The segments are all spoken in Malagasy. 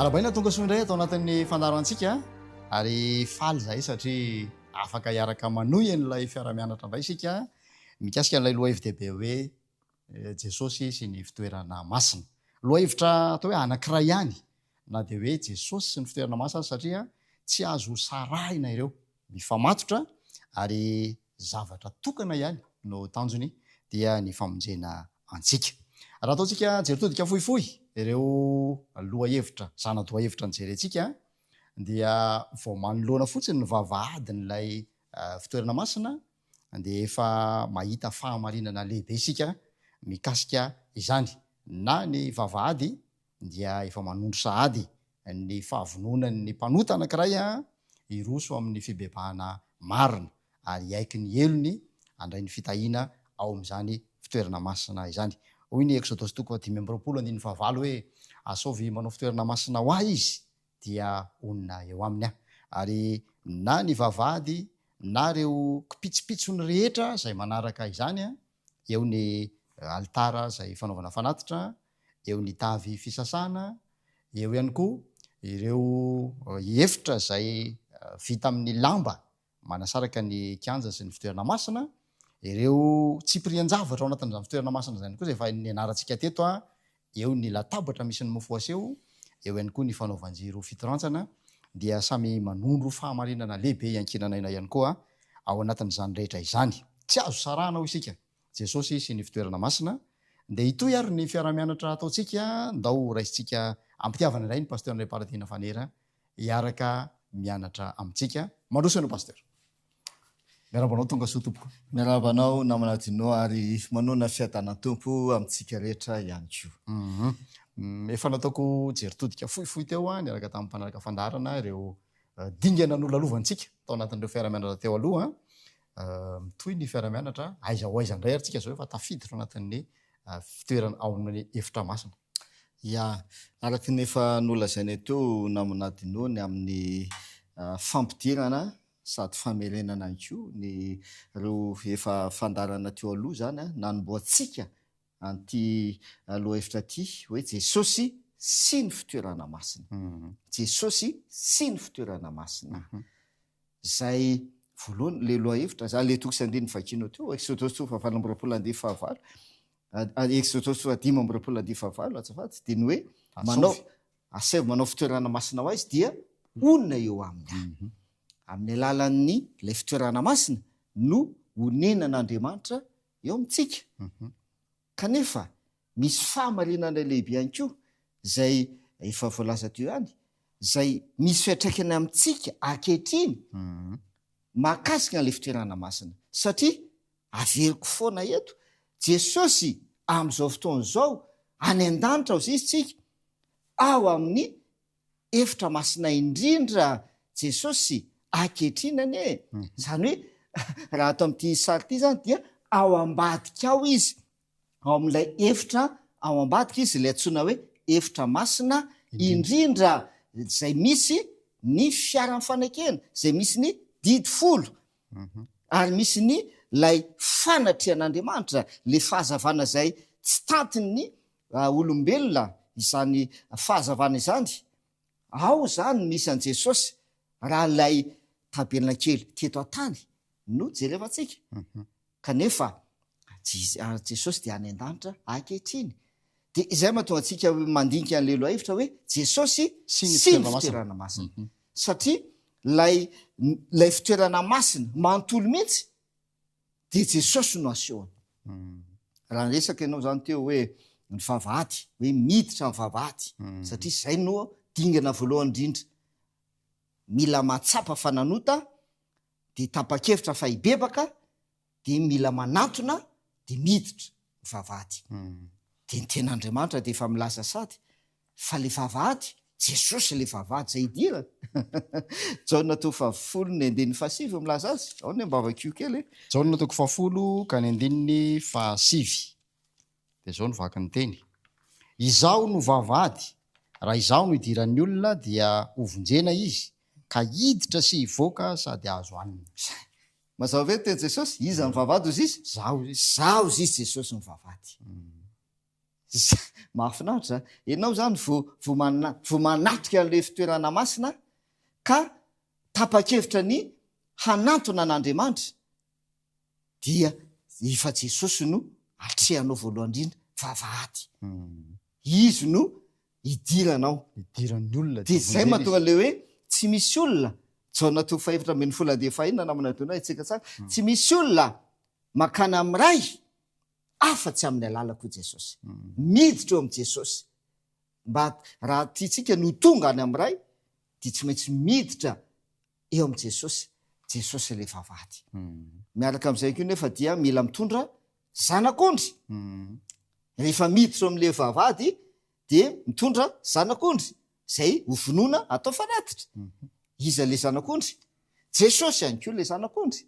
Arabaina tonga soa indray atao anatin'ny fandarantsika ary faly izay satria afaka hiaraka manohy n'ilay fiara-mianatra indray isika mikasika n'ilay lohahevitra hoe Jesosy sy ny fitoerana masina. Lohahevitra atao hoe anankiray ihany na dia hoe Jesosy sy ny fitoerana masina satria tsy azo sarahina ireo, mifamatotra ary zavatra tokana ihany no tanjony dia ny famonjena antsika. Raha ataontsika jeritodika fohifohy ireo lohahevitra, zana-dohahevitra nijerentsika dia vao manoloana fotsiny ny vavahadin'ilay fitoerana masina dia efa mahita fahamarinana lehibe isika mikasika izany. Na ny vavahady dia efa manondro sahady ny fahavononan'ny mpanota anankiray hiroso amin'ny fibebahana marina ary aiky ny elony andray ny fitahiana ao amin'izany fitoerana masina izany. Hoy ny Jesosy 5:9 hoe asaovy manao fitoerana masina ho ahy izy dia onona eo aminy aho. Ary na ny vavahady na ireo kipitsipitsony rehetra izay manaraka izany, eo ny alitara izay fanaovana fanatitra, eo ny tavy fisasana, eo ihany koa ireo efitra izay vita amin'ny lamba manasaraka ny kianja sy ny fitoerana masina, ireo tsipirian-javatra ao anatin'izany fitoerana masina izany koa izay efa nianarantsika teto, eo ny latabatra misy ny mofo aseo, eo ihany koa ny fanaovan-jiro fitorantsana, dia samy manondro fahamarinana lehibe iankinanaina ihany koa ao anatin'izany rehetra izany. Tsy azo sarahana ho isika Jesosy sy ny fitoerana masina. Dia itoy ary ny fiara-mianatra ataontsika ndao raisitsika ampitiavana indray ny pasteur Andray Paratiana Fanera hiaraka mianatra amintsika. Mandroso ianao pasteur. Miarabanao tonga soa tompoko. Miarabanao namanadinao ary manona fiadanam-tompo amintsika rehetra ihany koa. Efa nataoko jeritodika fohifohy teo niaraka tamin'ny mpanaraka fandarana ireo dingana nolalovantsika tao anatin'ireo fiara-mianatra teo aloha. Mitohy ny fiara-mianatra aiza ho aiza indray ary tsika zao efa tafiditra anatin'ny fitoerana ao amin'ny efitra masina. Ya, araka ny efa nolazaina teo namanadinao ny amin'ny fampidirana sady famerenana ihany koa ny ireo efa fandarana teo aloha zany nanomboantsika anty lohahevitra ty hoe Jesosy sy ny fitoerana masina. Jesosy sy ny fitoerana masina. Zay voalohany le lohahevitra za le toko sy andiny vakinao teo Jesosy 5:20 Jesosy 5:20 azafady dia ny hoe manao asevy manao fitoerana masina ho azy dia onona eo aminy. Amin'ny alalan'ny ilay fitoerana masina no honenan'Andriamanitra eo amintsika. Kanefa misy fahamarinana lehibe ihany koa zay efa voalaza teo ihany, zay misy fiantraikany amintsika ankehitriny mahakasika an'ilay fitoerana masina. Satria averiko foana eto Jesosy amin'izao fotoana izao any an-danitra ao izy tsika ao amin'ny efitra masina indrindra Jesosy ankehitrinany zany hoe raha ato amin'ity sary ity zany dia ao ambadika ao izy, ao amin'ilay efitra ao ambadika izy ilay antsoina hoe efitra masina indrindra zay misy ny fiara-mifanekena, zay misy ny didy folo ary misy ny lay fanatrehan'Andriamanitra, le fahazavana zay tsy tantiny olombelona izany fahazavana izany. Ao zany misy an Jesosy raha lay tabelina kely teto an-tany no jerevantsika. Kanefa Jesosy dia any an-danitra ankehitriny. Dia izay mahatonga antsika mandinika an'le lohahevitra hoe Jesosy sy ny fitoerana masina. Satria lay fitoerana masina manontolo mihitsy dia Jesosy no asehony. Raha resaka ianao zany teo hoe ny vavahady, hoe miditra ny vavahady, satria izay no dingana voalohany indrindra. Mila matsapa fananota, dia tapa-kevitra fa hibebaka, dia mila manatona, dia miditra ny vavahady. Dia ny ten'Andriamanitra dia efa milaza sady fa le vavahady Jesosy le vavahady zay hidirana. Jaona 10:7 milaza azy. Ao ny ambavakio kely. Jaona 10 ka ny 7 dia zao no vaky ny teny. Izaho no vavahady, raha izaho no hidiran'ny olona dia hovonjena izy ka hiditra sy hivoaka sady azo hanina. Mazava ve teny Jesosy iza ny vavahady ozy izy? Zaho izy. Zaho izy Jesosy ny vavahady. mahafinaritra ianao zany vo manatrika an'le fitoerana masina ka tapa-kevitra ny hanantona an'Andriamanitra dia efa Jesosy no atrehanao voalohany indrindra vavahady. Izy no idiranao. Idiran'ny olona. Dia zay mahatonga le hoe tsy misy olona Jaona 4:24 namana toana itsika tsara. Tsy misy olona makana amiray afa-tsy amin'ny alalako Jesosy. Miditra eo amin'ny Jesosy. Mba raha tiatsika no tonga any amiray dia tsy maintsy miditra eo amin'ny Jesosy. Jesosy le vavahady. Miaraka amin'izay koa nefa dia mila mitondra zanak'ondry. Rehefa miditra eo amin'le vavahady dia mitondra zanak'ondry zay hovonoina atao fanatitra. Iza le zanak'ondry? Jesosy ihany koa le zanak'ondry.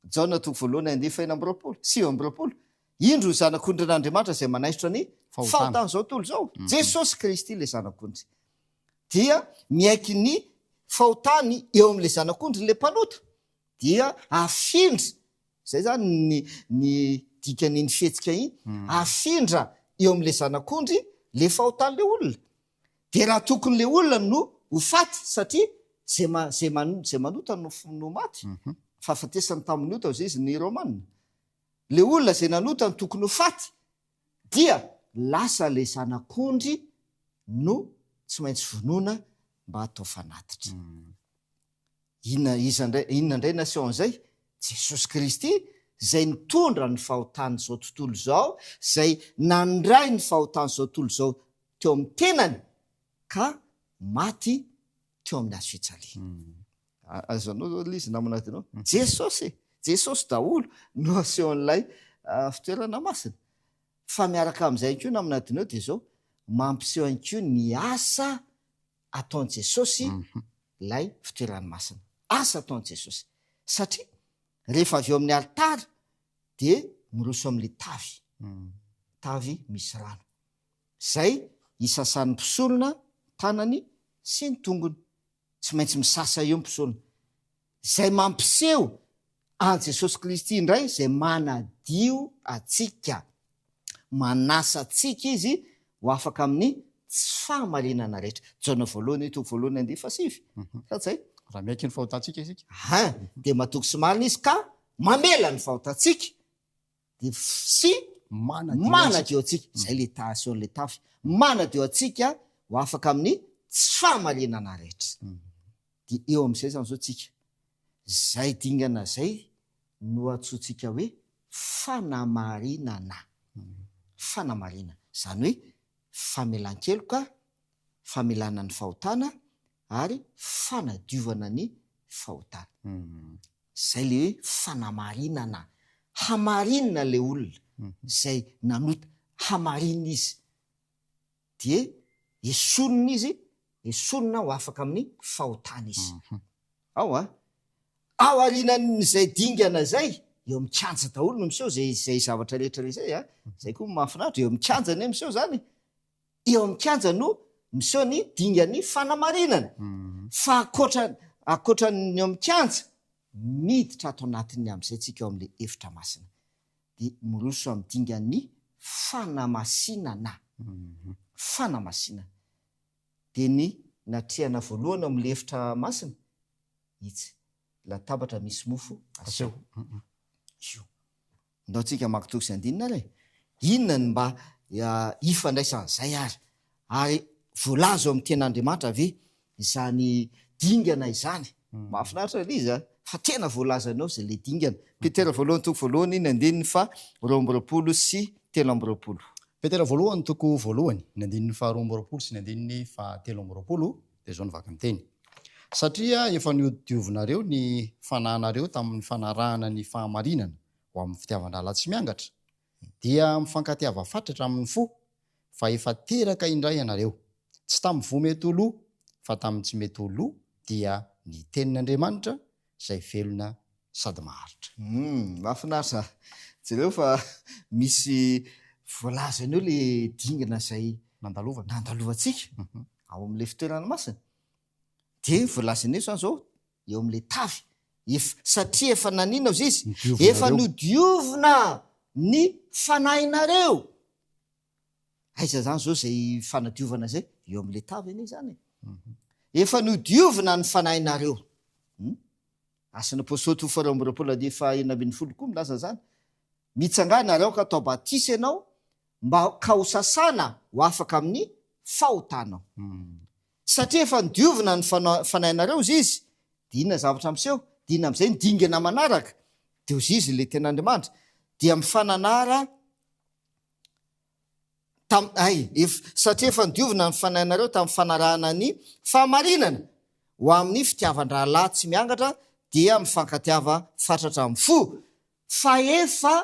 Jaona 2:9-20. Indro zanak'ondry n'Andriamanitra zay manaisitra ny fahotana zao tontolo zao. Jesosy Kristy le zanak'ondry. Dia miaiky ny fahotany eo amin'le zanak'ondry le mpanota. Dia afindra, zay zany ny dikan'iny fihetsika iny, afindra eo amin'le zanak'ondry le fahotan'le olona. Dia raha tokony le olona no ho faty satria zay manota no maty. Fahafatesany tamin'ny ota zay izy ny Romanina. Le olona zay nanota no tokony ho faty dia lasa le zanak'ondry no tsy maintsy vonoina mba atao fanatitra. Inona indray naseho an'izay? Jesosy Kristy zay nitondra ny fahotany zao tontolo zao, zay nandray ny fahotany zao tontolo zao teo amin'ny tenany ka maty teo amin'ny hazo fijaliana. Azonao izy namana anao. Jesosy daholo no aseho an'ilay fitoerana masina. Fa miaraka amin'izay koa namana anao dia zao mampiseho ihany koa ny asa ataon'i Jesosy ilay fitoerana masina. Asa ataon'i Jesosy. Satria rehefa avy eo amin'ny alitara dia miroso amin'le tavy misy rano. Zay isasan'ny mpisolona tanany sy ny tongony. Tsy maintsy misasa eo mpisolona. Zay mampiseho an Jesosy Kristy indray zay manadio atsika. Manasa atsika izy ho afaka amin'ny tsy fahamarinana rehetra. Jaona 1:9-7. Zay. Raha miaiky ny fahotantsika isika. Dia matoky sy marina izy ka mamela ny fahotantsika dia sy manadio atsika. Zay le taseon'le tafy. Manadio atsika ho afaka amin'ny tsy fahamarinana rehetra. Dia eo amin'izay zany zao tsika. Zay dingana zay no atsotsika hoe fanamarinana. Fanamarinana. Zany hoe famelan-keloka, famelana ny fahotana ary fanadiovana ny fahotana. Zay le hoe fanamarinana. Hamarinina le olona zay nanota, hamarinina izy. Dia esonina izy, esonina ho afaka amin'ny fahotana izy. Ao aorinan'izay dingana zay eo amin'ny kanja daholo no miseho zay zavatra rehetra zay. Zay koa mahafinaritra eo amin'ny kanja ny miseho zany. Eo amin'ny kanja no miseho ny dingan'ny fanamarinana. Fa akoatran'ny eo amin'ny kanja miditra ato anatiny amin'izay tsika eo amin'le efitra masina. Dia miroso amin'ny dingan'ny fanamasinana. Fanamasinana. Dia ny natrehana voalohany amin'le efitra masina itsy latabatra misy mofo aseho. Ndao tsika mankitoky sy andinina ary. Inona ny mba ifandraisan'izay ary voalazo amin'ny ten'Andriamanitra ve izany dingana izany. Mahafinaritra ilay izy fa tena voalazanao zay le dingana. Petera 1:9-7. Petera 1:9-7 dia zao nivaky ny teny. Satria efa niodiovonareo ny fanahinareo tamin'ny fanarahana ny fahamarinana ho amin'ny fitiavandala tsy miangatra, dia mifankatiava fatratra amin'ny fo, fa efa teraka indray ianareo, tsy tamin'ny vo mety ho loha fa tamin'ny tsy mety ho loha, dia ny tenin'Andriamanitra izay velona sady maharitra. Mahafinaritra. Jereo fa misy voalazana eo le dingana izay nandalovantsika ao amin'le fitoerana masina. Dia voalazana eo zany zao eo amin'le tavy. Satria efa nanina izy efa nodiovina ny fanahinareo. aiza zany zao zay fanadiovana zay eo am'le tavy anie zany efa nodiovina ny fanahinareo asana posôty faramborapolo de fa enambin'ny folo koa milaza zany mitsangana nareo ka atao batisy ianao mba ka ho sasana ho afaka amin'ny fahotanao satria efa nidiovina ny fanahinareo zy izy de inona zavatra amseho de ina am'izay nydingana manaraka de ozy izy le ten'andriamanitra dia mifananara satria efa nidiovina ny fanahinareo tamin'ny fanarahana ny fahamarinana ho amin'ny fitiavan-drahalahy tsy miangatra dia mifankatiava fatratra amin'ny fo fa efa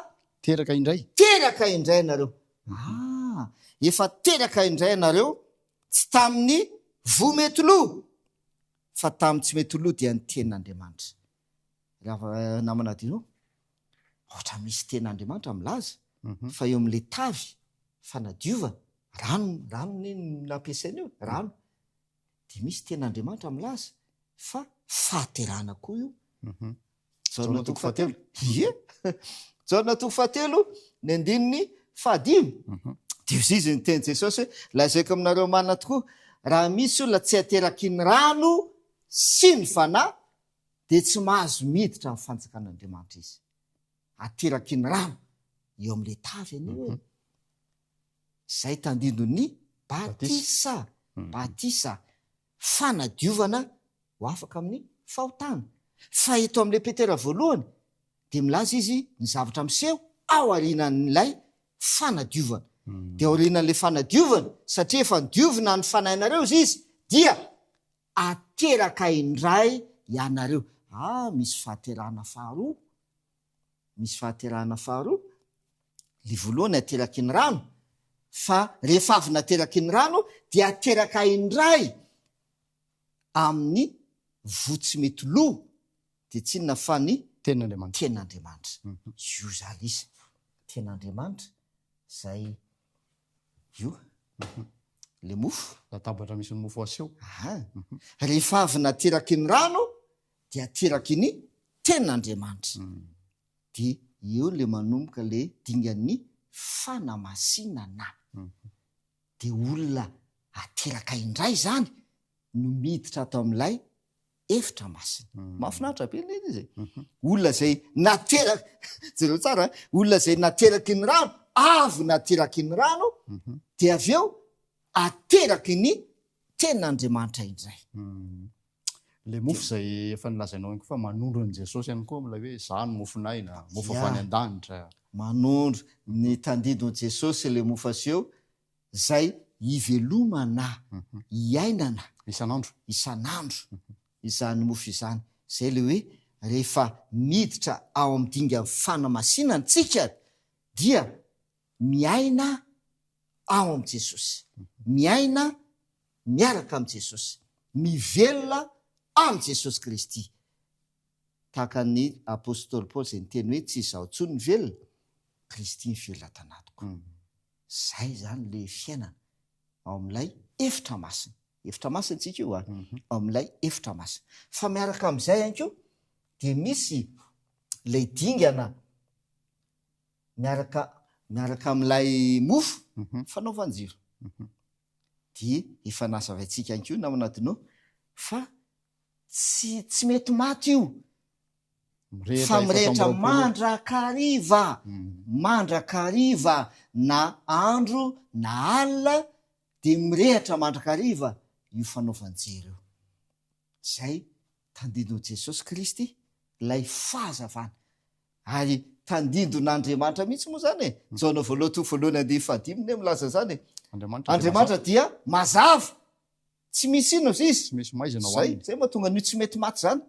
teraka indray nareo efa teraka indray nareo tsy tamin'ny vometoloha fa tamin'ny tsy metoloha dia ny ten'andriamanitra raha namana dinao ohatra misy ten'andriamanitra milaza fa eo am'le tavy fanadiova rano ny nampiasaina io rano de misy ten'andriamanitra milaza fa fahaterana koa io jaona toko fahatelo jaona toko fahatelo ny andininy fahadimy de izy izy ny teny Jesosy hoe lazaiko aminareo manina tokoa raha misy olona tsy ateraky ny rano sy ny fanahy de tsy mahazo miditra amin'ny fanjakan'andriamanitra izy ateraky ny rano eo am'le tavy any hoe zay tandindo ny batisa fanadiovana ho afaka amin'ny fahotana fa eto am'le petera voalohany de milaza izy ny zavatra miseho ao arinan'lay fanadiovana de aorinan'le fanadiovana satria efa nidiovina ny fanahinareo zy izy dia ateraka indray ianareo misy fahaterahana faharoa le voalohany ateraky ny rano fa rehefa avy nateraky ny rano dia ateraka indray amin'ny votsy mety loha de tsy inona fa ny ten'andriamanitra io zany izy ten'andriamanitra zay io le mofo latabatra misy ny mofo aseho rehefa avy nateraky ny rano de ateraky ny ten'andriamanitra de eo le manomboka le dingan'ny fanamasinana de olona ateraka indray zany no miditra atao am'lay efitra masina mahafinaritra be le izy olona zay nateraka jereo tsara olona zay nateraky ny rano avy nateraky ny rano de avy eo ateraky ny ten'andriamanitra indray le mofo zay efa nilazainao ihany koa fa manondro an' Jesosy ihany koa mila hoe zany mofonay na mofo avy any an-danitra manondro ny tandidon' Jesosy le mofo aseho zay ivelomana iainana isan'andro izany mofo izany zay le hoe rehefa miditra ao amin'ny dinga fanamasinana tsika dia miaina ao am' Jesosy miaina miaraka am' Jesosy mivelona am' Jesosy Kristy tahaka ny apôstôly Paoly zay nyteny hoe tsy izaho tsony ny velona Kristy mivelona tanatiko zay zany le fiainana ao am'lay efitra masina tsika io ao am'lay efitra masina fa miaraka am'izay ihany koa de misy lay dingana miaraka am'lay mofo fanaovanjiro de efa nazavaitsika ihany ko namanadinao fa tsy mety maty io fa mirehitra mandrakariva na andro na alina de mirehitra mandrakariva io fanaovanjiro io zay tandidon' Jesosy Kristy lay fahazavana ary tandidon'Andriamanitra mihitsy moa zany jaona voalohany andeha fahadiminy milaza zany Andriamanitra dia mazava tsy misy inona zy izy zay mahatonga nio tsy mety maty zany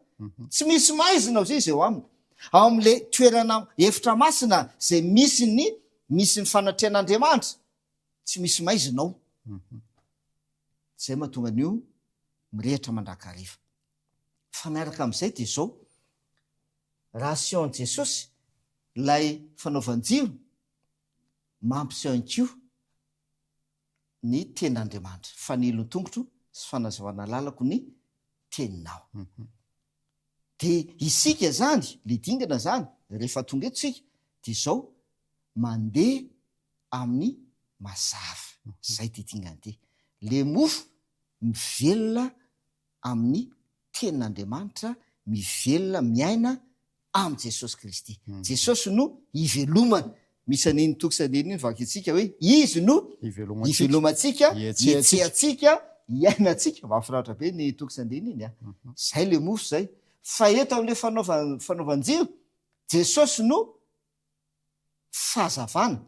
tsy misy maizina zy izy eo aminy ao am'le toerana efitra masina zay misy ny fanatrehan'Andriamanitra tsy misy maizinao zay mahatonga an'io mirehitra mandrakariva fa miaraka am'izay de zao raha aseho an' Jesosy lay fanaovanjiro mampiseho anko ny ten'Andriamanitra fanelon-tongotro sy fanazavana lalako ny teninao de isika zany le dingana zany rehefa tonga eto sika de zao mandeha amin'ny mazava zay titingany ty le mofo mivelona amin'ny tenin'Andriamanitra, mivelona miaina am' Jesosy Kristy. Jesosy no ivelomana. Misy an'iny toksan'iny iny vakitsika hoe izy no ivelomantsika, ietsehatsika, iainantsika. Mahafinaritra be ny toksan'iny iny a. Zay le mofo zay. Fa eto am'le fanaovan-jiro, Jesosy no fahazavana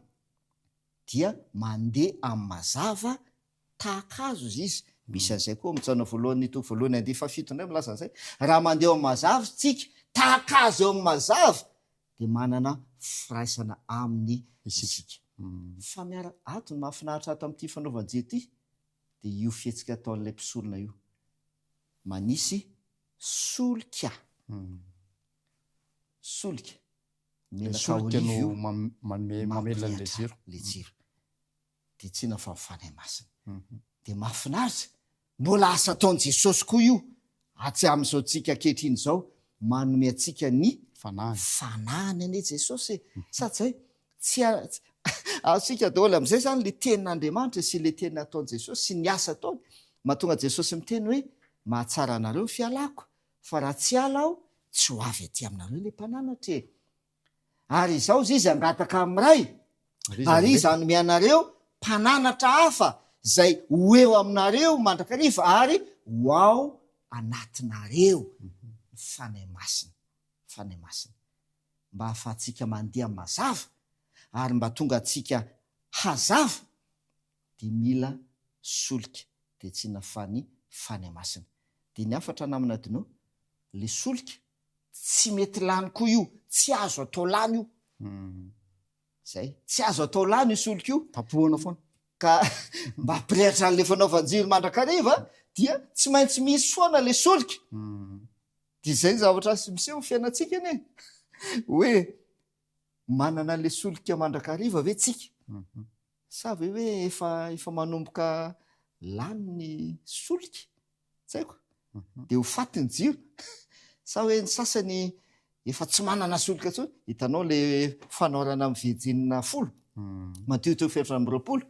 dia mandeha amin'ny mazava tahaka azo izy. Misy an'izay koa mitsana voalohany toko voalohany 2:7 indray milaza an'izay. Raha mandeha amin'ny mazava tsika tahaka azo eo amin'ny mazava dia manana firaisana amin'ny isika. Fa ato ny mahafinaritra ato amin'ity fanaovan-jiro ity dia io fihetsika ataon'ilay mpisolona io. Manisy solika. Solika. Solika no mamelona le jiro. Le jiro. Dia tsy na fa mifanahy masina. Dia mahafinaritra. Mbola asa ataon'i Jesosy koa io. Atsy amin'izao tsika ankehitriny izao manome antsika ny fanahany ane Jesosy. Sady zay tsy asika daholo amin'izay zany le tenin'Andriamanitra sy le teny ataon'i Jesosy sy ny asa ataony. Mahatonga Jesosy miteny hoe mahatsara anareo fialako, fa raha tsy ala aho tsy ho avy aty aminareo le mpananatra e. Ary izao izy angataka amin'ray. Ary izy anome anareo mpananatra hafa zay ho eo aminareo mandrakariva ary ho ao anatinareo. Fanahy masina. Fanahy masina. Mba ahafahantsika mandeha mazava ary mba tonga antsika hazava dia mila solika dia tsy nafany fanahy masina. Dia ny afatra namana dinao le solika tsy mety lany koa io, tsy azo atao lany io. Zay, tsy azo atao lany io solika io. Tapohana foana. Ka mba hampirehitra an'le fanaovan-jiro mandrakariva dia tsy maintsy misy foana le solika. Dia zay zavatra sy miseho fiainantsika anie. Hoe manana le solika mandrakariva ve tsika? Sa ve hoe efa manomboka lany ny solika? Tsaiko. Dia ho faty ny jiro. Sa hoe ny sasany efa tsy manana solika intsony. Hitanao le fanaorana amin'ny vejinina 10. Mateo 7:20.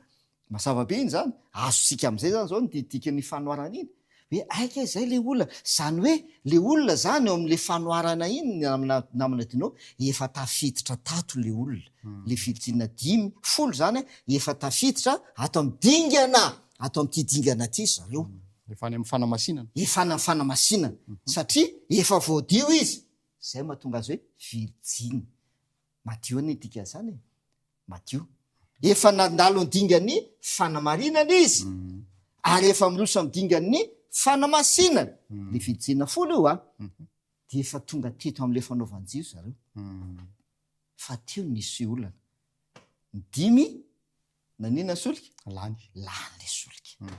Mazava be iny zany. Azosika amin'izay zany zao ny didikan'ny fanoarana iny. Hoe aika zay le olona. Zany hoe le olona zany eo amin'le fanoarana iny namana dinao efa tafiditra tato le olona. Le vijinina 10 zany efa tafiditra ato amin'ny dingana. Ato amin'ity dingana ity zareo. Efa any amin'ny fanamasinana. Efa any amin'ny fanamasinana. Satria efa voadio izy. Zay mahatonga azy hoe virjiny. Madio ny dika zany. Madio. Efa nandalo ny dingan'ny fanamarinana izy. Ary efa miroso amin'ny dingan'ny fanamasinana. Le virjina 10 io a. Dia efa tonga teto amin'le fanaovan-jiro zareo. Fa teo nisy olana. 5 nanina solika? Lany. Lany le solika.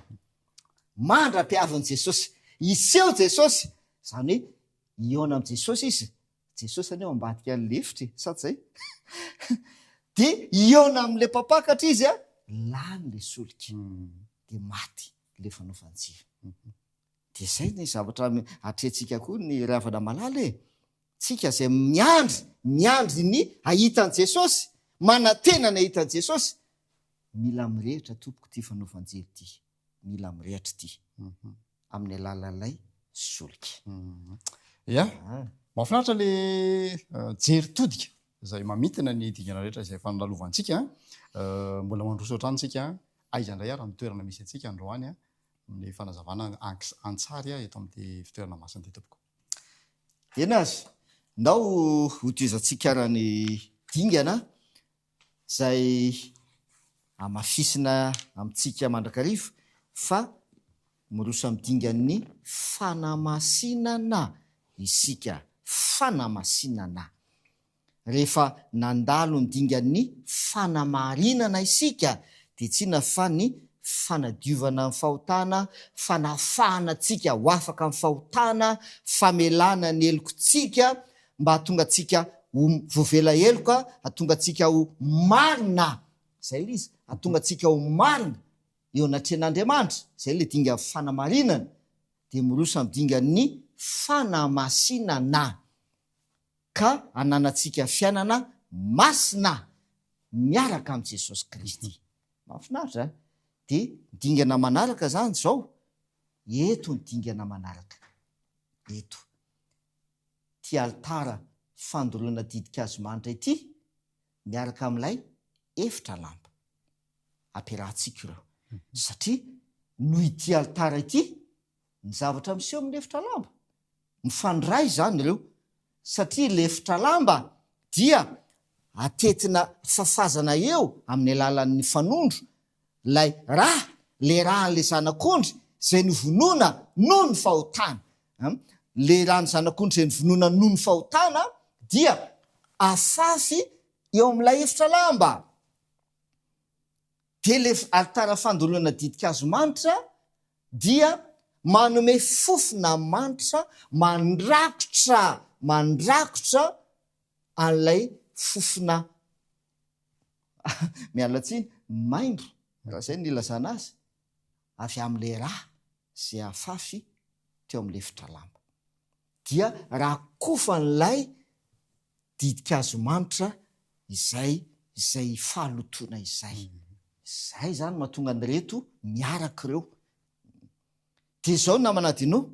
Mandra-piavin'i Jesosy. Iseho Jesosy. Zany hoe iona amin'i Jesosy izy. Jesosy aneo ambadika ny lefitra. Sady zay. Dia iona amin'le mpapakatra izy a. Lany le solika. Dia maty le fanaovan-jiro. Dia zay ny zavatra atrehtsika koa ny ravana malala e. Tsika zay miandry ny ahitan'i Jesosy. Manantena ny ahitan'i Jesosy. Mila mirehitra tompoko ty fanaovan-jiro ty. Mila mirehitra ty. Amin'ny alalan'ilay solika. Ya. Mahafinaritra le jery todika izay mamitana ny dingana rehetra izay fanalovantsika. Mbola mandroso ohatrany tsika aiza indray ary amin'ny toerana misy antsika androany amin'ny fanazavana antsary eto amin'ny fitoerana masina ty tompoko. Ena azy. Ndao hotizantsika arany dingana zay amafisina amintsika mandrakariva fa miroso amin'ny dingan'ny fanamasinana isika. Fanamasinana. Rehefa nandalo ny dingan'ny fanamarinana isika dia tsy na fa ny fanadiovana amin'ny fahotana, fanafahana antsika ho afaka amin'ny fahotana, famelana ny helokontsika mba hatonga antsika ho voavela heloka, hatonga antsika ho marina. Zay ilay izy. Hatonga antsika ho marina eo anatren'Andriamanitra. Zay le dinga fanamarinana. Dia miroso amin'ny dingan'ny fanamasinana. Ka ananantsika fiainana masina miaraka amin'i Jesosy Kristy. Mahafinaritra. de dingana manaraka zany zao, eto ny dingana manaraka, eto ty altara fandoroana didikazo manitra ity miaraka amin'ilay efitra lamba ampiarahantsika ireo, satria noho ity altara ity ny zavatra miseho amin'ny efitra lamba mifandray zany ireo, satria le efitra lamba dia atetina fafazana eo amin'ny alalan'ny fanondro lay raha le rahan'le zanak'ondry zay novonoana noho ny fahotana. Le rahan'ny zanak'ondry zay novonoana noho ny fahotana dia afafy eo amin'ilay efitra lamba. De le altara fandoroana didikazo manitra dia manome fofona manitra mandrakotra an'ilay fofona mialatsiny maimbo, raha zay ny ilazana azy, avy amin'le raha zay afafy teo amin'le efitra lamba. Dia raha kofan'ilay didikazo manitra izay fahalotona izay zany mahatonga ny reto miaraka ireo. De zao namanadino,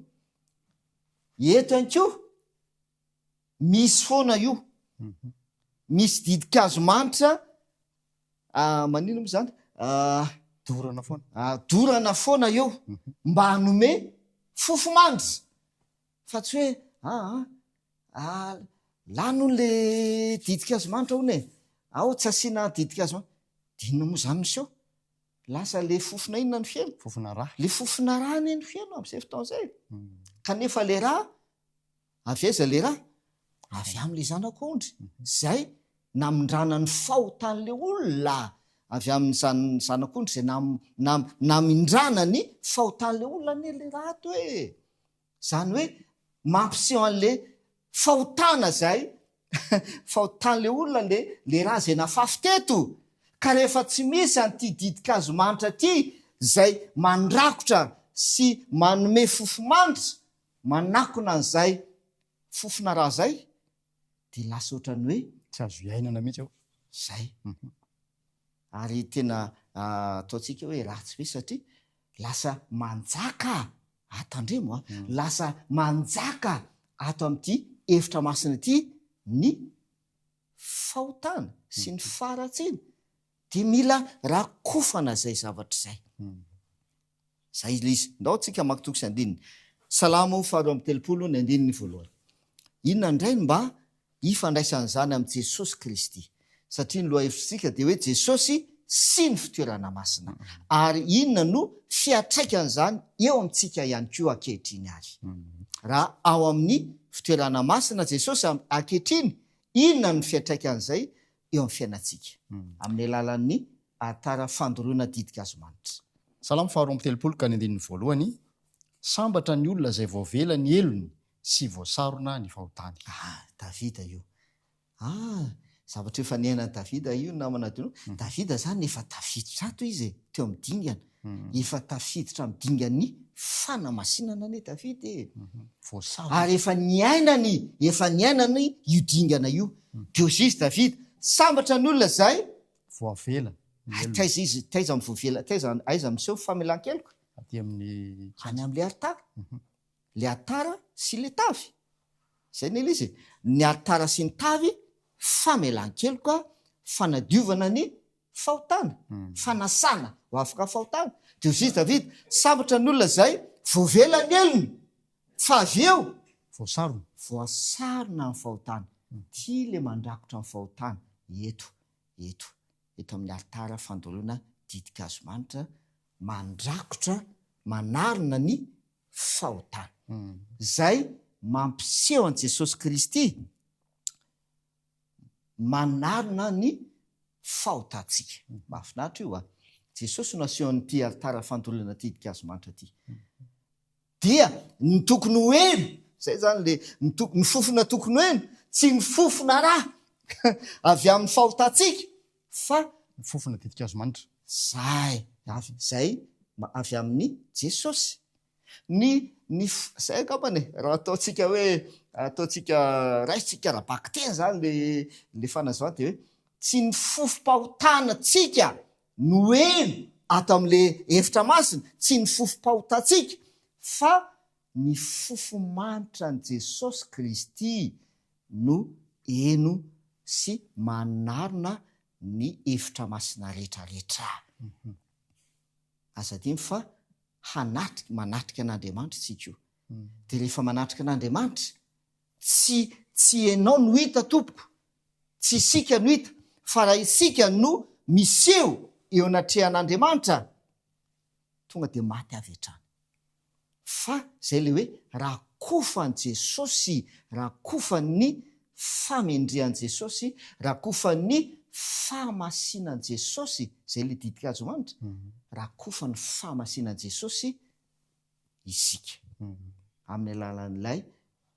eto ihany koa misy foana io, misy didikazo manitra manino moa zany dorana foana eo mba hanome fofo manitra, fa tsy hoe lano le didikazo manitra hone ao tsy asiana didikazo manitra, dinona moa zany miseho, lasa le fofona inona ny fiaino, le fofona raha ny ny fiaino am'izay fotoana zay, kanefa le raha avy aiza le raha avy amin'le zanak'ondry zay namindrana ny fahotan'le olona, avy amin'ny zanak'ondry zay namindrana ny fahotan'le olona ny le raha to hoe zany hoe mampiseho an'le fahotana zay fahotan'le olona le raha zay nafafy teto. Ka rehefa tsy misy an'ity didikazo manitra ty zay mandrakotra sy manome fofo manitra manakona an'izay fofona raha zay, de lasa ohatrany hoe tsy azo iainana mihitsy ao zay. Ary tena ataontsika hoe ratsy be, satria lasa manjaka ato andremo lasa manjaka ato amin'ity efitra masina ity ny fahotana sy ny faharatsiana, de mila raha kofana zay zavatra zay. Zay le izy. Ndao tsika makitoko sy andininy. Salamo 2:30 inona indray mba ifandraisan'izany amin'i Jesosy Kristy, satria ny lohahevitsika de hoe Jesosy sy ny fitoerana masina, ary inona no fiatraikan'izany eo amintsika ihany koa ankehitriny avy. Raha ao amin'ny fitoerana masina Jesosy ankehitriny, inona no fiatraikan'izay eo amin'ny fiainantsika amin'ny alalan'ny altara fandoroana didikazo manitra. Salamo 2:30 sambatra ny olona zay voavela ny elony sy voasarona ny fahotany. Davida io. Zavatra efa niainan'i Davida io namanadino. Davida zany efa tafiditra ato izy teo amin'ny dingana. Efa tafiditra amin'ny dingan'ny fanamasinana ne Davida voasarona. Ary efa niainany io dingana io. Diosy Davida sambatra ny olona zay voavela. Taiza mivoavela, aiza miseho famelan-keloka aty amin'ny any amin'le altara. Le altara sy le tavy. Zay ny izy. Ny altara sy ny tavy famelan-keloka, fanadiovana ny fahotana, fanasana ho afaka fahotana. Diosy Davida sambatra ny olona zay voavela ny elony, fa avy eo voasarona ny fahotana. Ty le mandrakotra ny fahotana eto amin'ny altara fandoroana didikazo manitra, mandrakotra manarina ny fahotana. Zay mampiseho an Jesosy Kristy manarina ny fahotantsika. Mahafinaritra io Jesosy no asehon'ity altara fandoroana didikazo manitra ty. Dia ny tokony ho eno, zay zany le ny fofona tokony ho eno, tsy ny fofona raha avy amin'ny fahotantsika, fa ny fofona didikazo manitra zay avy amin'ny Jesosy. Zay angambany raha ataontsika raisitsika rabaka tena zany le fanazavana de hoe tsy ny fofom-pahotana tsika no eno ato amin'le hevitra masina tsy ny fofom-pahotantsika fa ny fofomanitra ny Jesosy Kristy no eno sy manarona ny hevitra masina rehetrarehetra. Azadimy fa manatrika an'Andriamanitra isika io. Dia rehefa manatrika an'Andriamanitra tsy ianao no hita tompoko, tsy isika no hita, fa raha isika no miseho eo anatrehan'Andriamanitra tonga dia maty avy hatrany. Fa zay le hoe raha kofan'i Jesosy, raha kofan'ny famendrehan'i Jesosy, raha kofan'ny fahamasinan'i Jesosy, zay le didikazo manitra, raha kofan'ny fahamasinan'i Jesosy isika amin'ny alalan'ilay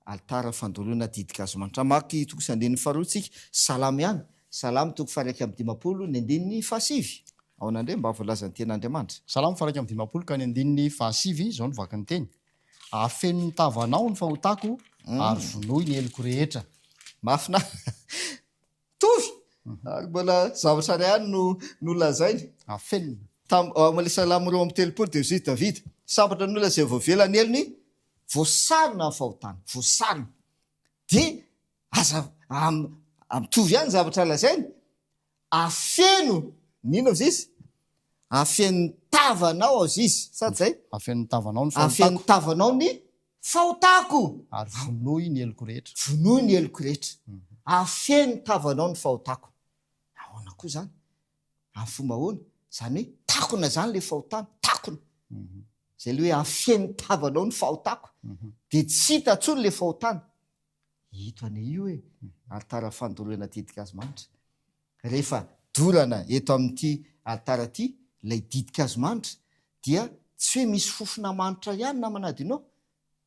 altara fandoroana didikazo manitra. Maky toko sy andininy faharoatsika salamy ihany, salamy toko faraika amin'ny 50 ny andininy fahasivy. Ao anandre mba voalaza ny ten'Andriamanitra. Salamo faraika amin'ny 50 ka ny andininy fahasivy, izao ny vaky ny teny. Afeno ny tavanao ny fahotako ary vonoy ny heliko rehetra. Mafina tovy ary mbola zavatra ray ihany no lazainy. Afenona. Am'le salamo 2:30 dia zy Davida sambatra n'olona izay voavela ny helony voasarona ny fahotana, voasarona. Dia mitovy ihany zavatra lazainy, afeno nino azy izy? Afeno ny tavanao azy izy, sady zay? Afeno ny tavanao ny fahotako. Afeno ny tavanao ny fahotako. Ary vonoy ny heliko rehetra. Vonoy ny heliko rehetra. Afeno ny tavanao ny fahotako. Ahoana koa zany? Amin'ny fomba ahoana? Zany hoe takona zany le fahotana, takona. Zay le hoe afeno ny tavanao ny fahotako. Dia tsy hita intsony le fahotana. Hito ane io hoe altara fandoroana didikazo manitra. Rehefa dorana eto amin'ity altara ity, ilay didikazo manitra, dia tsy hoe misy fofona manitra ihany na manadinao,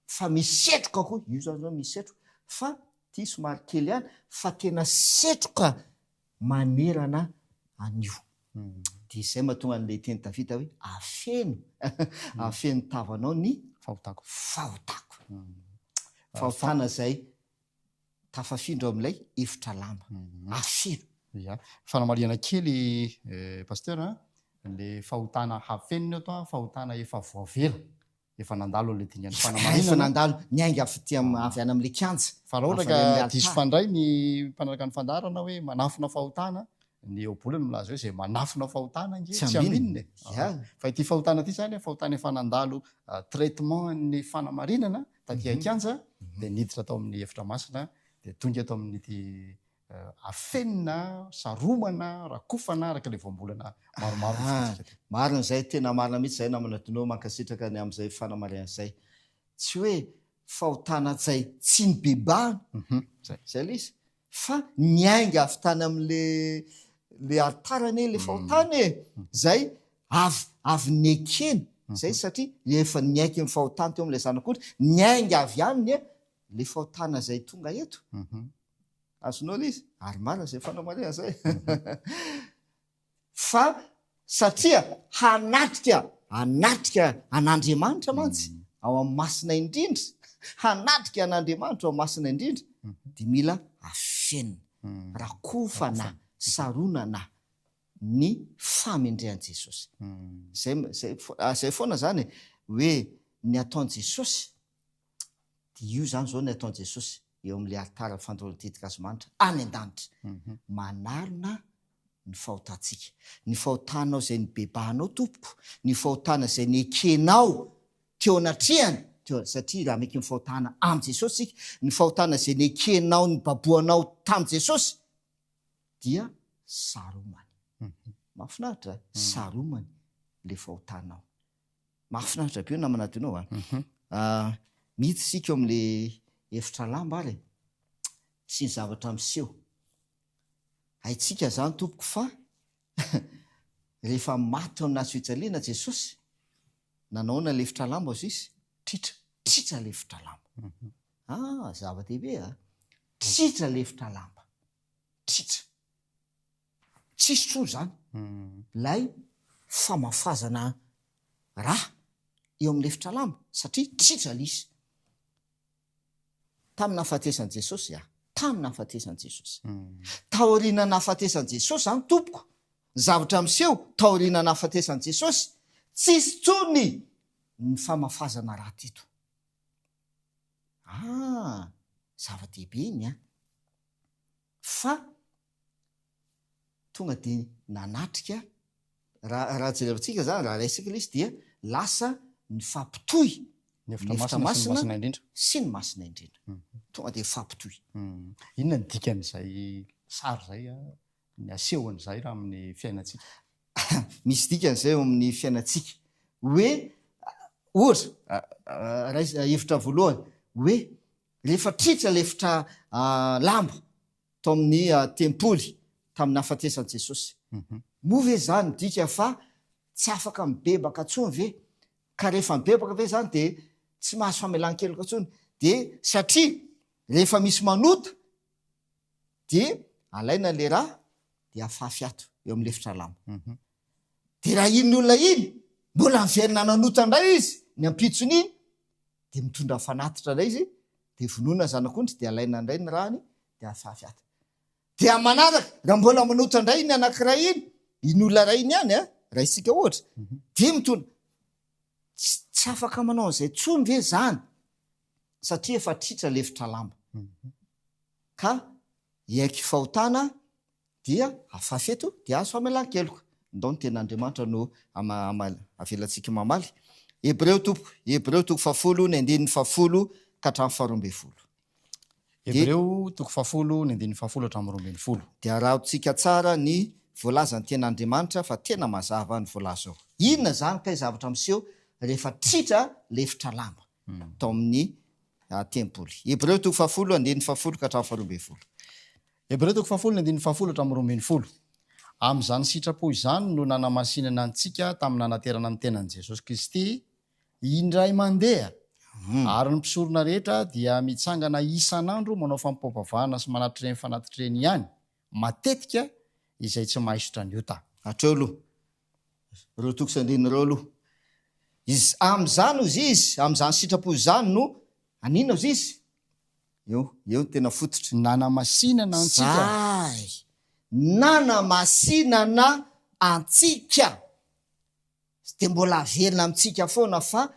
fa misy setroka koa. Io zany zao misy setroka. Fa ity somary kely ihany, fa tena setroka manerana an'io. Dia izay mahatonga an'ilay teny Davida hoe afeno, afeno tavanao ny Fahotako. Fahotana zay tafafindro amin'ilay efitra lamba. Afeno. Ya, fanamariana kely pasteur le fahotana hafenina eto, fahotana efa voavela, efa nandalo le dingany fanamariana. Efa nandalo niainga avy any amin'le kianja. Fa raha ohatra ka diso fandray ny mpanaraka ny fandarana hoe manafina fahotana, ny eobolana milaza hoe zay manafina fahotana nge tsy ambinina. Fa ity fahotana ity zany fahotana efa nandalo traitement ny fanamarinana taty kianja, dia niditra tao amin'ny efitra masina, dia tonga tao amin'ity afenina, saromana, rakofana araka le voambolana maromaro. Marina zay, tena marina mihitsy zay namanadinao mankasitraka ny amin'izay fanamariana zay. Tsy hoe fahotana zay tsy nibebahana, zay le izy, fa niainga avy tany amin'le altarany le fahotana zay avy nekeny. Zay satria efa niaiky ny fahotana teo amin'ilay zanak'ondry, niainga avy ihany le fahotana zay tonga eto. Azonao le izy? Ary marina zay fanamariana zay. Fa satria hanatrika an'Andriamanitra mantsy ao amin'ny masina indrindra, hanatrika an'Andriamanitra ao amin'ny masina indrindra, dia mila afenina, rakofana, saronana ny famendrehan'i Jesosy. Zay foana zany hoe ny ataon'i Jesosy, dia io zany zao ny ataon'i Jesosy eo amin'le altara fandoroana didikazo manitra any an-danitra. Manarona ny fahotantsika, ny fahotanao zay nibebahanao tompoko, ny fahotana zay niekenao teo anatrehany, satria raha meky ny fahotana amin'i Jesosy sika, ny fahotana zay niekenao ny baboanao tamin'i Jesosy, dia saromany. Mahafinaritra, saromany le fahotanao. Mahafinaritra be io na manadinao. Mihitsy sika eo amin'le efitra lamba ary sy ny zavatra miseho. Haitsika zany tompoko fa rehefa maty eo amin'nazy fijaliana Jesosy, nanaona le efitra lamba azy izy? Tritra le efitra lamba. Zava-dehibe. Tritra le efitra lamba. Tritra. Tsisy tro zany. Lay famafazana raha eo amin'le efitra lamba satria tritra lisy. Tamin'ny nahafatesan'i Jesosy, tamin'ny nahafatesan'i Jesosy. Taoriana nahafatesan'i Jesosy zany tompoko, zavatra miseho taoriana nahafatesan'i Jesosy tsisy tsony ny famafazana raty ito. Zava-dehibe iny fa tonga dia nanatrika raha jerevantsika zany raha raisika ilay izy dia lasa ny fampitohy ny efitra masina indrindra sy ny masina indrindra. Tonga dia fampitohy. Inona ny dikan'izay sary zay ny asehon'izay raha amin'ny fiainantsika? Misy dikan'izay eo amin'ny fiainantsika hoe ohatra hevitra voalohany hoe rehefa tritra lefitra lamba tao amin'ny tempoly tamin'ny hafatesan'i Jesosy. Moa ve zany dika fa tsy afaka mibebaka tsony ve? Ka rehefa mibebaka ve zany dia tsy mahazo famelan-keloka tsony? Dia satria rehefa misy manota dia alaina le raha dia afafy ato eo amin'ny lefitra lamba. Dia raha iny olona iny mbola miverina nanota indray izy ny ampitsony iny dia mitondra fanatitra indray izy dia vonoina zanak'ondry dia alaina indray ny rahany dia afafy ato. Dia manaraka raha mbola manota indray ny anankiray iny olona ray iny ihany raha isika ohatra dia mitondra tsy afaka manao an'izay tsony ve zany satria efa tritra lefitra lamba. Ka iaiky fahotana dia afafy eto dia azo famelan-keloka. Ndao ny ten'Andriamanitra no avelantsika mamaly. Hebreo tompo 10 ny 10 ka hatramin'ny 12. Hebreo 10 ny 10 hatramin'ny 12. Dia arahintsika tsara ny voalazany ten'Andriamanitra fa tena mazava ny voalaza ao. Inona zany kay zavatra miseho rehefa tritra lefitra lamba tao amin'ny tempoly. Hebreo 10 ny 10 ka hatramin'ny 12. Hebreo 10 ny 10 hatramin'ny 12. Amin'izany sitrapo izany no nanamasinana antsika tamin'ny nanaterana ny tenan'i Jesosy Kristy indray mandeha. Ary ny mpisorona rehetra dia mitsangana isan'andro manao fampivavahana sy manatrireny fanatitreny ihany matetika izay tsy mahisitra ny ota. Hatreo aloha reo tokosandriny reo aloha amin'izany ozy izy amin'izany sitrapo izany no anina ozy izy eo tena fototra nanamasinana antsika. Nanamasinana antsika dia mbola averina amintsika foana fa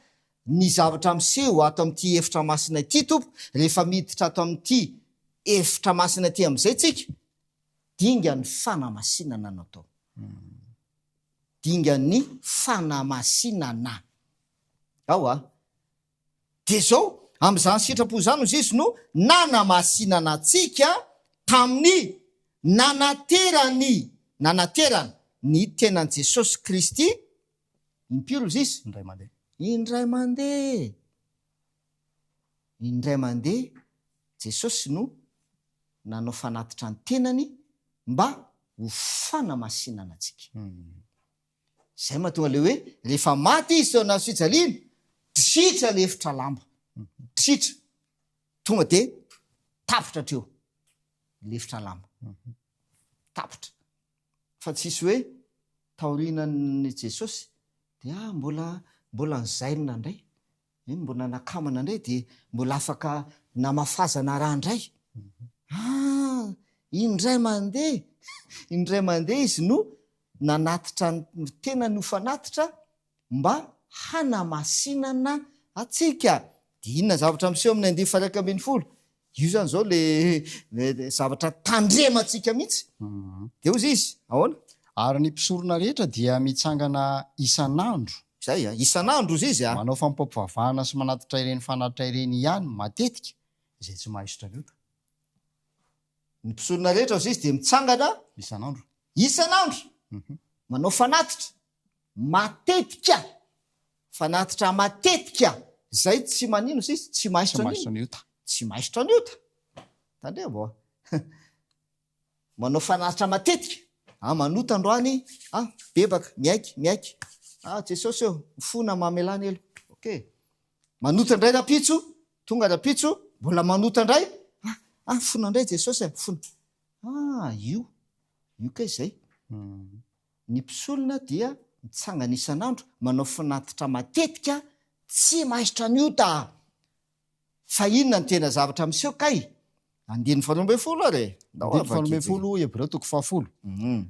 ny zavatra miseho ato amin'ity efitra masina ity tompo rehefa miditra ato amin'ity efitra masina ity amin'izay tsika dinga ny fanamasinana natao. Dinga ny fanamasinana ao dia zao amin'izany sitrapo izany ozy izy no nanamasinana antsika tamin'ny nanaterana ny tenan'i Jesosy Kristy impiry ozy izy indray mandeha Jesosy no nanao fanatitra ny tenany mba ho fanamasinana antsika. Zay mahatonga le hoe rehefa maty izy teo anaty fijaliana tritra lefitra lamba tritra tonga dia tapitra treo lefitra lamba tapitra fa tsisy hoe taorinan'ny Jesosy dia mbola nizairina indray mbola nakamana indray dia mbola afaka namafazana raha indray. Indray mandeha izy no nanatitra ny tena ny fanatitra mba hanamasinana atsika. Dia inona zavatra miseho amin'ny 9:12 io zany zao le zavatra tandremantsika mihitsy. Dia ozy izy ahoana ary ny mpisorona rehetra dia mitsangana isan'andro. Zay isan'andro ozy izy manao fampivavahana sy manatitra ireny fanatitra ireny ihany matetika izay tsy mahisitra ny ota. Ny mpisorona rehetra ozy izy dia mitsangana isan'andro manao fanatitra matetika zay tsy manino ozy izy tsy mahisitra ny ota. Tsy mahisitra ny ota tandrea bo manao fanatitra matetika manota androany bebaka miaiky Jesosy eo mifona mamelany elo manota indray rapitso tonga rapitso mbola manota indray fona indray Jesosy fona io ka izay. Ny mpisolona dia mitsangana isan'andro manao fanatitra matetika tsy mahisitra ny ota. Fa inona ny tena zavatra miseho kay andiny 12 are folo hebreo toko 10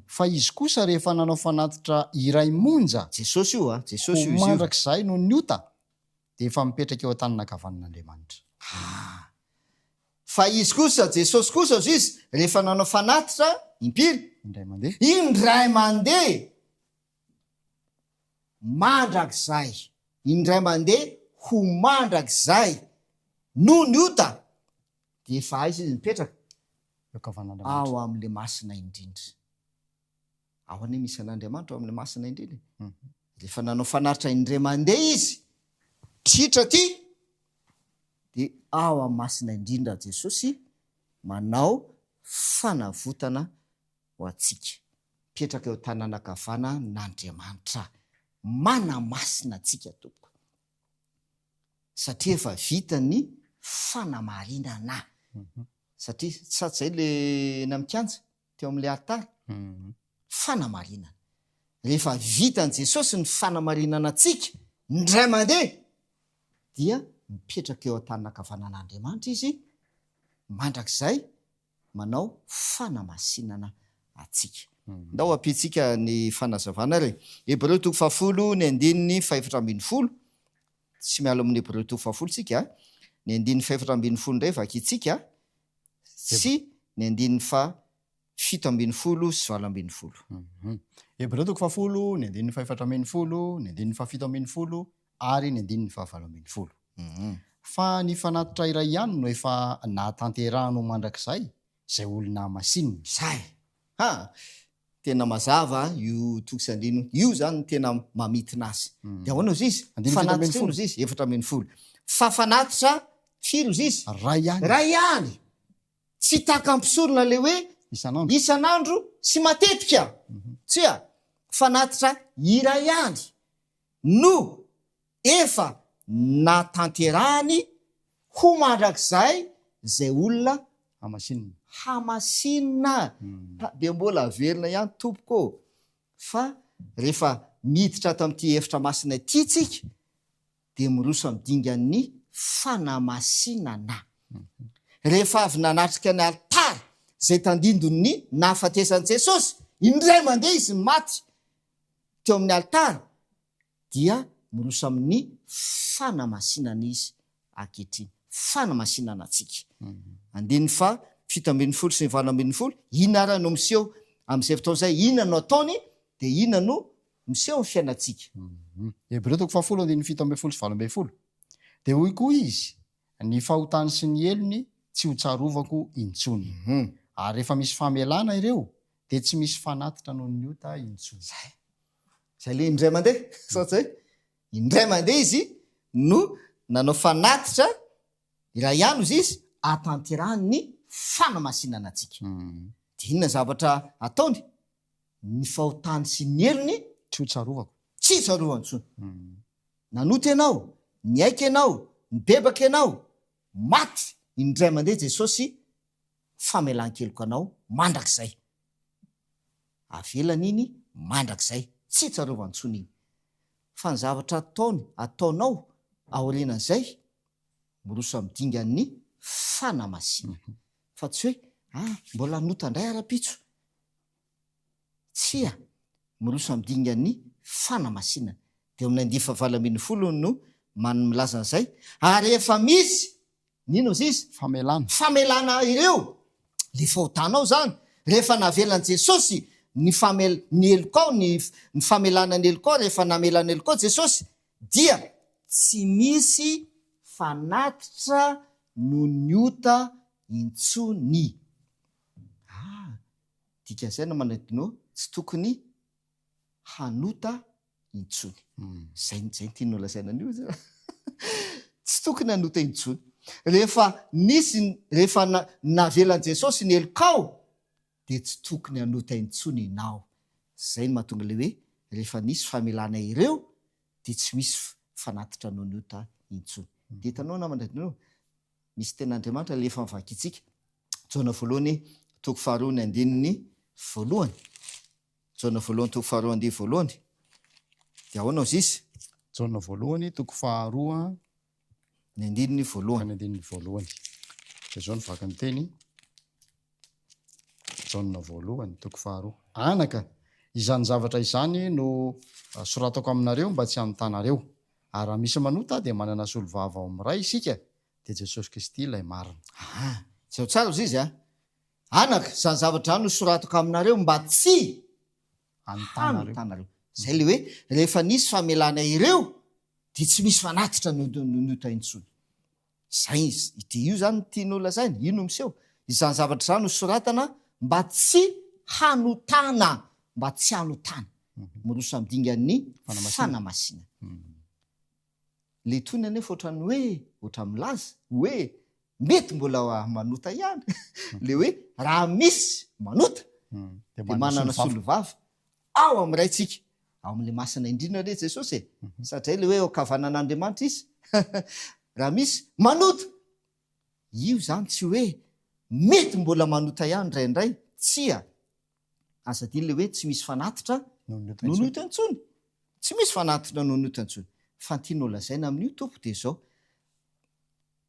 fa izy kosa rehefa nanao fanatitra iray monja Jesosy io a Jesosy io izy io mandrakizay no niota de efa mipetraka eo an-tanana ankavanan'Andriamanitra. Fa izy kosa Jesosy kosa izy rehefa nanao fanatitra impiry indray mandeha mandrakizay indray mandeha ho mandrakizay no niota de efa aiza izy mipetraka ao amin'le masina indrindra. Ao ane misy an'Andriamanitra ao amin'le masina indrindra. Rehefa nanao fanatitra indray mandeha izy tritra ty de ao amin'ny masina indrindra Jesosy manao fanavotana ho antsika. Mipetraka eo tanànakavana n'Andriamanitra mana masina antsika tompoko satria efa vita ny fanamarinana. Satria sady zay le namikanja teo amin'le altara fanamarinana. Rehefa vita an Jesosy ny fanamarinana antsika indray mandeha dia mipetraka eo an-tananakavanan'Andriamanitra izy mandrakizay manao fanamasinana antsika. Ndao ampitsika ny fanazavana re Hebreo toko 10 ny andininy 412 tsy miala amin'ny Hebreo toko 10 tsika ny andininy 412 ndray vakitsika sy ny andininy 712 sy 712. Hebreo toko 10 ny andininy 412 ny andininy 712 ary ny andininy 712. Fa ny fanatitra iray ihany no efa natanterahano mandrakizay zay olona masinina zay. Tena mazava io toko sy andino io zany tena mamitina azy. De ahoana izy fanatitra ino izy 412 fa fanatitra firy izy ray ihany tsy takampisorona le hoe isan'andro sy matetika tsia fanatitra iray ihany no efa natanterahany ho mandrakizay zay olona hamasinina. De mbola averina ihany tompoko fa rehefa miditra tamin'ity efitra masina ity tsika de miroso midingan'ny fanamasinana. Rehefa avy nanatrika ny altara zay tandindony nahafatesan'i Jesosy indray mandeha izy maty teo amin'ny altara dia miroso amin'ny fanamasinana izy ankehitriny fanamasinana antsika. Andiny fa 712 sy 712 inona raha no miseho amin'izay fotoan'izay inona no ataony de inona no miseho ny fiainantsika. Hebreo toko 10 andininy 712 sy 712 de hoy koa izy ny fahotany sy ny elony tsy ho tsarovako intsony. Ary rehefa misy famelana ireo de tsy misy fanatitra noho ny ota intsony. Zay le indray mandeha saotsy indray mandeha izy no nanao fanatitra iray ihany izy atanterahany ny fanamasinana antsika. De inona zavatra ataony ny fahotany sy ny elony tsy ho tsarovako tsy tsarovany intsony. Nanoty ianao niaika ianao nibebaka ianao maty indray mandeha Jesosy famelan-keloko anao mandrakizay avelany iny mandrakizay tsy tsarovany intsony iny. Fa ny zavatra ataonao aorianan'izay miroso amidingan'ny fanamasina. Fa tsy hoe mbola notandray ara-pitso tsia miroso amidingan'ny fanamasinana. De amin'ny andiny 712 no milaza an'izay ary efa misy nino izy famelana ireo le fahotanao zany rehefa navelan'i Jesosy ny elokao ny famelana ny elokao rehefa namelana elokao Jesosy dia tsy misy fanatitra no niota intsony. Dika na manadino tsy tokony hanota intsony. Zay tiano lazaina an'io zay. Tsy tokony hanota intsony. Rehefa navelan'i Jesosy ny elokao de tsy tokony hanota intsony ianao. Zay no mahatonga le hoe rehefa nisy famelana ireo de tsy misy fanatitra no niota intsony. De hitanao namandradinao misy ten'Andriamanitra le efa mivaky itsika. Jaona voalohany toko 2 ny andininy voalohany. Jaona voalohany toko 2 andiny voalohany. De ahoana izy? Jaona voalohany toko 2 ny andininy voalohany. Ny andininy voalohany. De zao ny vaky ny teny. Jaona voalohany toko faharoa anaka izany zavatra izany no soratako aminareo mba tsy anotanareo ary raha misy manota dia manana solovava ao amin'ray isika dia Jesosy Kristy ilay marina. Zao tsara izy anaka izany zavatra no soratako aminareo mba tsy Anotanareo. Zay le hoe rehefa nisy famelana ireo dia tsy misy fanatitra nota intsony. Zay izy ity io zany tiany lazaina ino miseho izany zavatra zany no soratana mba tsy hanotana miroso amin'ny dingan'ny fanamasina. Le tony anefa ohatrany hoe ohatra milaza hoe mety mbola manota ihany le hoe raha misy manota dia manana solovava ao amin'ray tsika ao amin'le masina indrindra re Jesosy satria le hoe okavanan'Andriamanitra izy raha misy manota io zany tsy hoe mety mbola manota ihany indraindray tsia azadiny le hoe tsy misy fanatitra nonota intsony tsy misy fanatitra nonota intsony fa tianao lazaina amin'io tompo dia zao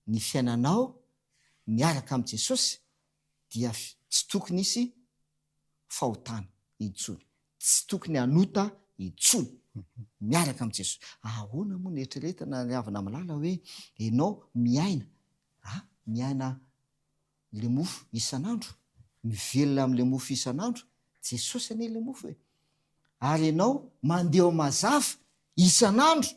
ny fiainanao miaraka amin'i Jesosy dia tsy tokony isy fahotana intsony tsy tokony hanota intsony miaraka amin'i Jesosy. Ahoana moa ny eritreretana ny avana milala hoe ianao miaina le mofo isan'andro mivelona amin'le mofo isan'andro Jesosy anie le mofo ary ianao mandeha ao mazava isan'andro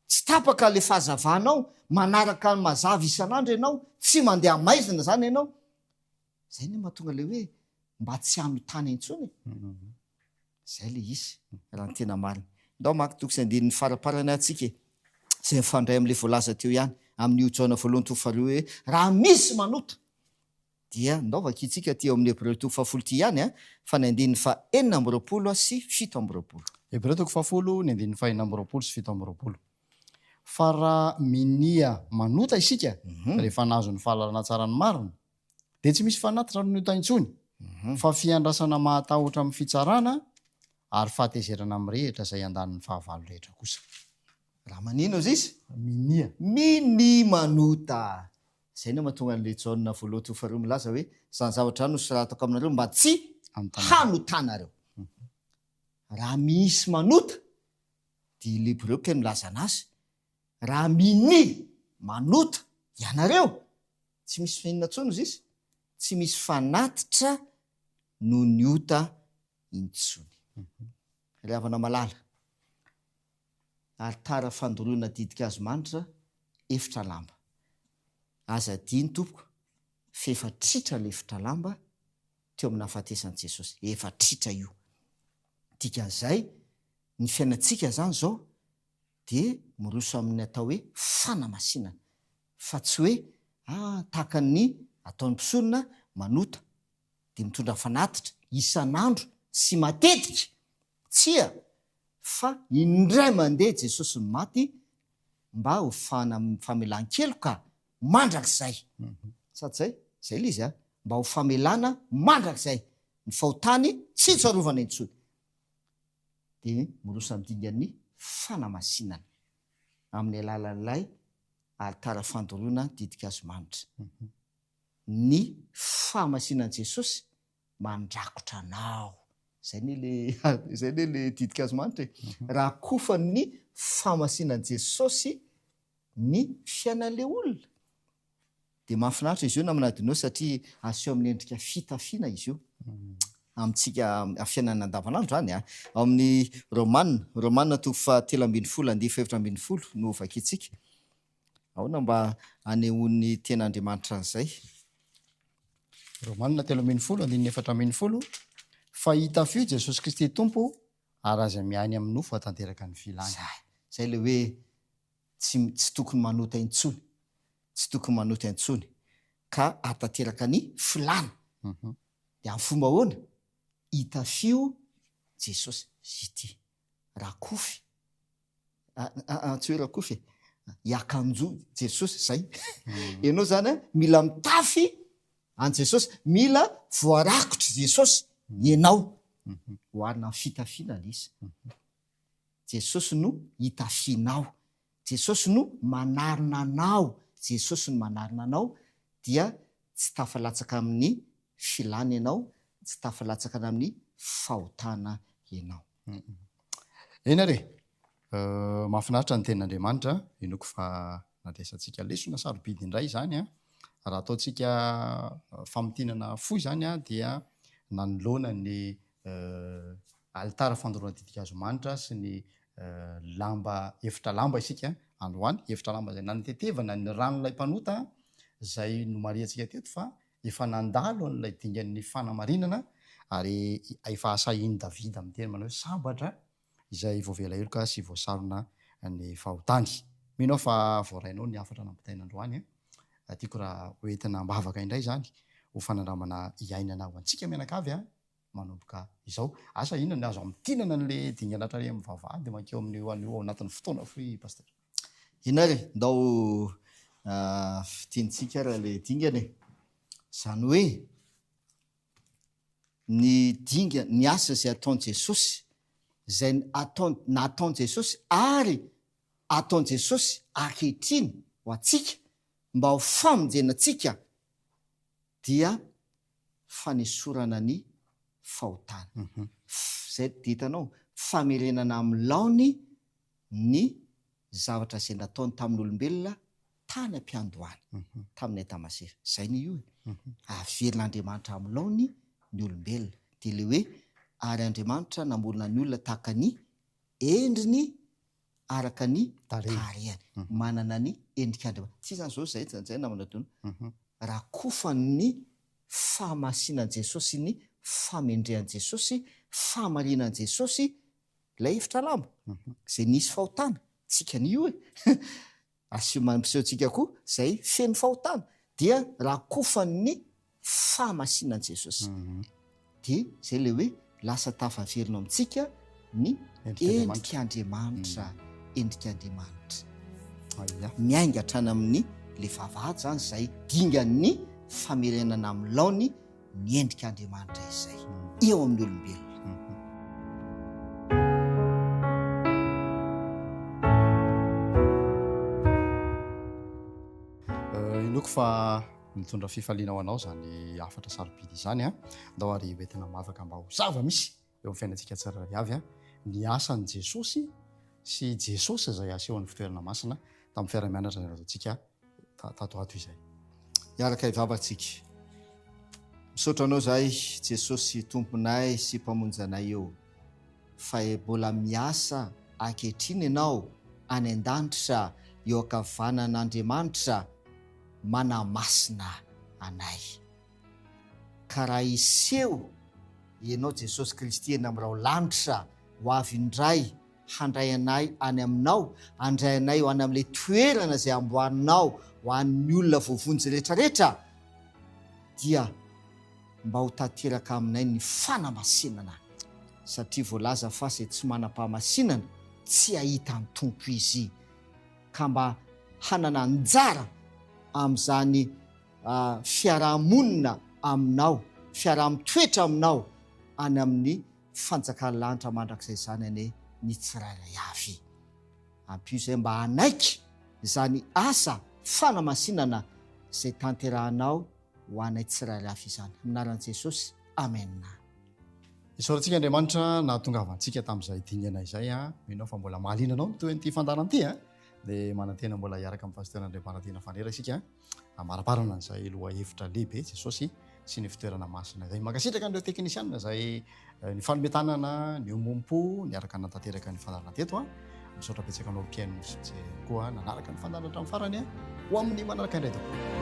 tsy tapaka le fahazavanao manaraka ny mazava isan'andro ianao tsy mandeha maizina zany ianao zay ny mahatonga le hoe mba tsy hanotana intsony zay le izy raha ny tena marina. Ndao maky toko sy andininy faraparana atsika zay mifandray amin'le voalaza teo ihany amin'io Jaona voalohany toko faharoa hoe raha misy manota dia ndaovaka itsika ty amin'ny Hebreo toko fahafolo ty ihany fa ny andininy fa 4 sy 7. Hebreo toko fahafolo ny andininy fa 4 sy 7. Fa raha minia manota isika rehefa nahazo ny fahalalana tsara ny marina dia tsy misy fanatitra nonota intsony fa fiandrasana mahatahotra amin'ny fitsarana ary fahatezerana amin'ny rehitra izay andaniny fahavalo rehetra kosa. Raha manino izy minia manota zay no mahatonga an'le Jaona voalohany toko faharoa milaza hoe zany zavatra no soratako aminareo mba tsy hanotanareo. Raha misy manota dia le Hebreo kay milaza anazy raha minia manota ianareo tsy misy fihinana intsony izy tsy misy fanatitra no ny ota intsony. Ry havana malala altara fandoroana didika azo manitra efitra lamba aza diny tompoko fa efa tritra le efitra lamba teo amin'ny hafatesan'i Jesosy efa tritra io dikan'izay ny fiainantsika zany zao dia miroso amin'ny atao hoe fanamasinana fa tsy hoe tahaka ny ataon'ny mpisorona manota dia mitondra fanatitra isan'andro sy matetika tsia fa indray mandeha Jesosy ny maty mba ho famelan-kelo ka mandrakizay sady zay le izy mba ho famelana mandrakizay ny fahotany tsy tsarovana intsony dia miroso amin'ny dingan'ny fanamasinana amin'ny alalan'ilay altara fandoroana didika azo manitra ny fahamasinan'i Jesosy mandrakotra anao zay ne le didika azo manitra raha kofa ny fahamasinan'i Jesosy ny fiainan'le olona dia mahafinaritra izy io namanadinao satria aseho amin'ny endrika fitafiana izy io amintsika fiainana andavanandro zany ao amin'ny Romanina toko fa 3:17 no vakiantsika aona mba anehoan'ny ten'Andriamanitra an'izay. Romanina 3:17 fa hitafio Jesosy Kristy tompo ary aza miainy amin'ny nofo hatanteraka ny filany. Zay le hoe tsy tokony manota intsony tsy tokony manota intsony ka hatanteraka ny filany dia amin'ny fomba ahoana hitafio Jesosy ity rakofy tsy hoe rakofy hiakanjo Jesosy zay ianao zany mila mitafy an Jesosy mila voarakotra Jesosy ianao hoarina amin'ny fitafiana izy Jesosy no hitafianao Jesosy no manarina anao Jesosy no manarina anao dia tsy tafalatsaka amin'ny filany ianao tsy tafalatsaka amin'ny fahotana ianao. Eny are mahafinaritra ny tenin'Andriamanitra inoko fa nandraisantsika lesona sarobidy indray izany raha ataontsika famotinana fo izany dia nanoloana ny alitara fandoroana didikazomanitra sy ny efitra lamba isika androany efitra lamba zay nanitetevana ny ranon'ilay mpanota zay no mariantsika teto fa efa nandalo an'ilay dingan'ny fanamarinana ary efa asahiny Davida amin'ny teny manao hoe sambatra izay voavela eloka sy voasarona ny fahotany. Mino fa voarainao ny afatra nampitaina androany tiako raha hoentina mbavaka indray zany ho fanandramana iainana ho antsika mianakavy manomboka izao. Asa inona ny azo amitinana an'le dinganatra re amin'ny vavahady makeo amin'ny ao anatin'ny fotoana foy pasteur. Inary ndao fitiantsika raha le dingana zany hoe ny asa zay ataon'i Jesosy zay nataon'i Jesosy ary ataon'i Jesosy ankehitriny ho antsika mba ho famonjenantsika dia fanesorana ny fahotana. Zay ditanao famerenana amin'ny laony ny zavatra zay nataony tamin'olombelona tany am-piandohany tamin'ny Adamaseva. Zay ny io averin'Andriamanitra amin'ny laony ny olombelona dia le hoe ary Andriamanitra namorona ny olona tahaka ny endriny araka ny tarehany manana ny endrik'Andriamanitra. Tsy zany zao zay namana tono raha kofan'ny fahamasinan'i Jesosy ny famendrehan'i Jesosy fahamarinan'i Jesosy lay efitra lamba zay nisy fahotana tsika ny io mampisehotsika koa zay feno fahotana dia raha kofan'ny fahamasinan'i Jesosy dia zay le hoe lasa tafaverina amintsika ny endrik'Andriamanitra miainga hatrany amin'ny le vavahady zany zay dingan'ny famerenana amin'ny laony ny endrik'Andriamanitra izay eo amin'ny olombelona. Inoko fa mitondra fifaliana ho anao zany afatra sarobidy izany ndao ary hoentina mavaka mba ho zava-misy eo amin'ny fiainantsika tsirairay avy ny asan'i Jesosy sy Jesosy zay asehon'ny fitoerana masina tamin'ny fiara-mianatra ny ataontsika tatoato izay. Iaraka ivavatsika. Misaotra anao zahay Jesosy tomponay sy mpamonjanay eo fa mbola miasa ankehitriny ianao any an-danitra eo ankavanan'Andriamanitra manamasina anay. Ka raha iseho ianao Jesosy Kristy eny amin'ny rao lanitra ho avy indray handray anay any aminao, handray anay ho any amin'ilay toerana zay amboarinao ho an'ny olona voavonjy rehetrarehetra dia mba ho tanteraka aminay ny fanamasinana satria voalaza fa zay tsy manam-pahamasinana tsy ahita ny tompo izy ka mba hanana anjara amin'izany fiarahamonina aminao, fiaraha-mitoetra aminao any amin'ny fanjakan'ny lanitra mandrakizay zany ane ny tsirairay avy. Ampio zay mba hanaiky zany asa fanamasinana zay tanterahanao ho anay tsirairay avy izany. Aminaran'i Jesosy, amen. Isaorantsika Andriamanitra nahatongavantsika tamin'izay dingana izay minao fa mbola mahalinanao toy an'ity fandarana-ty dia manantena mbola hiaraka amin'ny pasteur Andriamantina fanera isika maraparana an'izay loha hevitra lehibe Jesosy sy ny fitoerana masina izay. Mankasitraka an'ireo teknisianina izay ny fanometanana ny omompo niaraka natanteraka ny fandarana teto misaotra betsaka anao piano sy koa nanaraka ny fandarana hatramin'ny farany ho amin'ny manaraka indray tokoa.